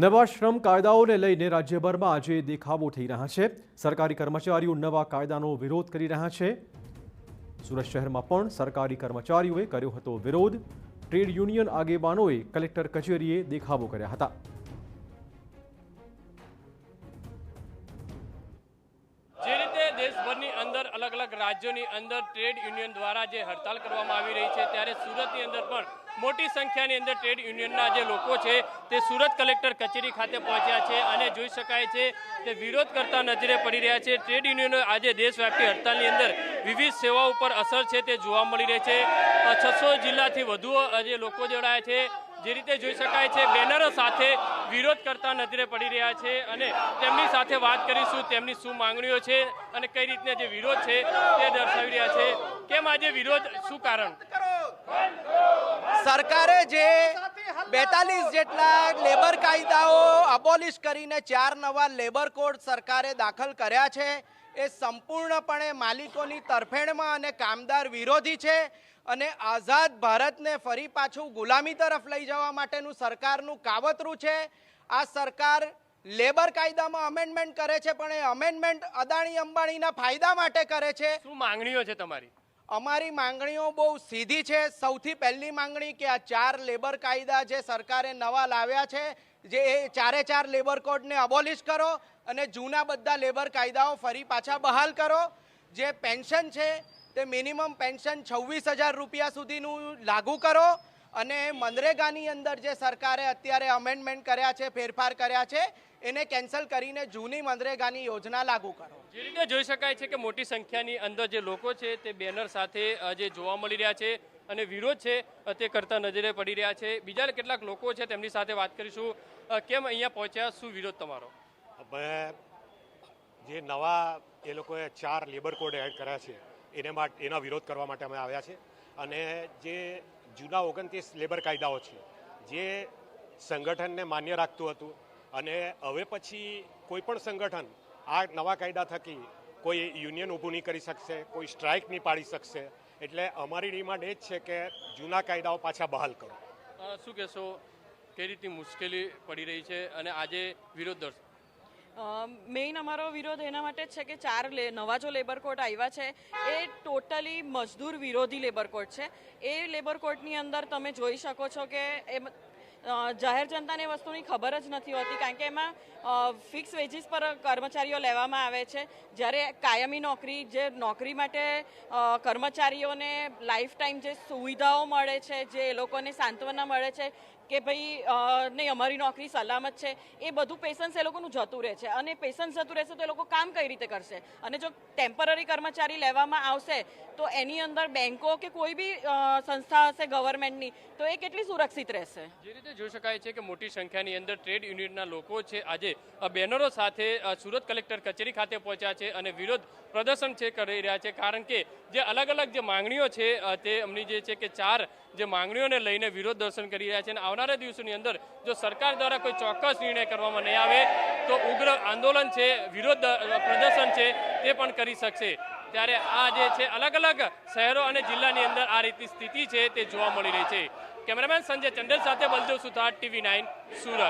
નવા શ્રમ કાયદાઓને લઈને રાજ્યભરમાં આજે દેખાવો થઈ રહ્યા છે। સરકારી કર્મચારીઓ નવા કાયદાનો વિરોધ કરી રહ્યા છે। સુરત શહેરમાં પણ સરકારી કર્મચારીઓએ કર્યો હતો વિરોધ। ટ્રેડ યુનિયન આગેવાનોએ કલેક્ટર કચેરીએ દેખાવો કર્યા હતા। જે રીતે દેશભરની અંદર અલગ અલગ રાજ્યોની અંદર ટ્રેડ યુનિયન દ્વારા જે હડતાલ કરવામાં આવી રહી છે, ત્યારે સુરતની અંદર પણ મોટી સંખ્યાની અંદર ટ્રેડ યુનિયનના જે લોકો છે તે સુરત કલેક્ટર કચેરી ખાતે પહોંચ્યા છે અને જોઈ શકાય છે તે વિરોધ કરતા નજરે પડી રહ્યા છે। ટ્રેડ યુનિયનો આજે દેશવ્યાપી હડતાલની અંદર વિવિધ સેવાઓ પર અસર છે તે જોવા મળી રહી છે। 600 જિલ્લાથી વધુ જે લોકો જોડાયા છે। જે રીતે જોઈ શકાય છે બેનરો સાથે વિરોધ કરતા નજરે પડી રહ્યા છે અને તેમની સાથે વાત કરીશું તેમની શું માંગણીઓ છે અને કઈ રીતના જે વિરોધ છે તે દર્શાવી રહ્યા છે। કેમ આજે વિરોધ, શું કારણ? સરકારે જે 42 જેટલા લેબર કાયદાઓ અબોલિશ કરીને 4 નવા લેબર કોડ સરકારે દાખલ કર્યા છે એ સંપૂર્ણપણે માલિકોની તરફેણમાં અને કામદાર વિરોધી છે અને આઝાદ ભારતને ફરી પાછું ગુલામી તરફ લઈ જવા માટેનું સરકારનું કાવતરું છે। આ સરકાર લેબર કાયદામાં અમેન્ડમેન્ટ કરે છે પણ એ અમેન્ડમેન્ટ અદાણી અંબાણીના ફાયદા માટે કરે છે। શું માંગણીઓ છે તમારી? અમારી માંગણીઓ બહુ સીધી છે। સૌથી પહેલી માંગણી કે આ 4 લેબર કાયદા જે સરકારે નવા લાવ્યા છે જે એ 4 લેબર કોડને અબોલિશ કરો અને જૂના બધા લેબર કાયદાઓ ફરી પાછા બહાલ કરો। જે પેન્શન છે તે મિનિમમ પેન્શન 26,000 રૂપિયા સુધીનું લાગુ કરો અને મનરેગાની અંદર જે સરકારે અત્યારે અમેન્ડમેન્ટ કર્યા છે, ફેરફાર કર્યા છે, એને કેન્સલ કરીને જૂની મનરેગાની યોજના લાગુ કરો। જે રીતે જોઈ શકાય છે કે મોટી સંખ્યાની અંદર જે લોકો છે તે બેનર સાથે જે જોવા મળી રહ્યા છે અને વિરોધ છે તે કરતા નજરે પડી રહ્યા છે। બીજા કેટલાક લોકો છે તેમની સાથે વાત કરીશું। કેમ અહીંયા પહોંચ્યા, શું વિરોધ તમારો? અમે જે નવા એ લોકોએ 4 લેબર કોડ એડ કર્યા છે એના વિરોધ કરવા માટે અમે આવ્યા છે અને જે જૂના 29 લેબર કાયદાઓ છે જે સંગઠનને માન્ય રાખતું હતું અને હવે પછી કોઈ પણ સંગઠન આ નવા કાયદા થકી કોઈ યુનિયન ઊભું નહીં કરી શકશે, કોઈ સ્ટ્રાઇક નહીં પાડી શકશે। એટલે અમારી ડિમાન્ડ એ જ છે કે જૂના કાયદાઓ પાછા બહાલ કરો। શું કહેશો, કઈ રીતની મુશ્કેલી પડી રહી છે અને આજે વિરોધ દર્શ? મેઇન અમારો વિરોધ એના માટે જ છે કે 4 નવા જો લેબર કોડ આવ્યા છે એ ટોટલી મજદૂર વિરોધી લેબર કોડ છે। એ લેબર કોડની અંદર તમે જોઈ શકો છો કે એ જાહેર જનતાને વસ્તુની ખબર જ નથી હોતી, કારણ કે એમાં ફિક્સ વેજીસ પર કર્મચારીઓ લેવામાં આવે છે, જ્યારે કાયમી નોકરી જે નોકરી માટે કર્મચારીઓને લાઈફ ટાઈમ જે સુવિધાઓ મળે છે, જે એ લોકોને સાંત્વના મળે છે કે ભાઈ નહીં અમારી નોકરી સલામત છે, એ બધું પેશન્સ એ લોકોનું જતું રહે છે અને પેશન્સ જતું રહેશે તો એ લોકો કામ કઈ રીતે કરશે? અને જો ટેમ્પરરી કર્મચારી લેવામાં આવશે તો એની અંદર બેંકો કે કોઈ બી સંસ્થા હશે ગવર્મેન્ટની તો એ કેટલી સુરક્ષિત રહેશે? જે રીતે જોઈ શકાય છે કે મોટી સંખ્યાની અંદર ટ્રેડ યુનિયનના લોકો છે આજે બેનરો સાથે સુરત કલેક્ટર કચેરી ખાતે પહોંચ્યા છે અને વિરોધ પ્રદર્શન છે કરી રહ્યા છે, કારણ કે જે અલગ અલગ જે માંગણીઓ છે તે એમની જે છે કે 4 જે માંગણીઓને લઈને વિરોધ દર્શન કરી રહ્યા છે અને આવનારા દિવસોની અંદર જો સરકાર દ્વારા કોઈ ચોક્કસ નિર્ણય કરવામાં નહીં આવે તો ઉગ્ર આંદોલન છે, વિરોધ પ્રદર્શન છે તે પણ કરી શકશે। ત્યારે આ જે છે અલગ અલગ શહેરો અને જિલ્લાની અંદર આ રીતની સ્થિતિ છે તે જોવા મળી રહી છે। કેમેરામેન સંજય ચંડેલ સાથે બલદેવ સુથાર, TV9 સુરત।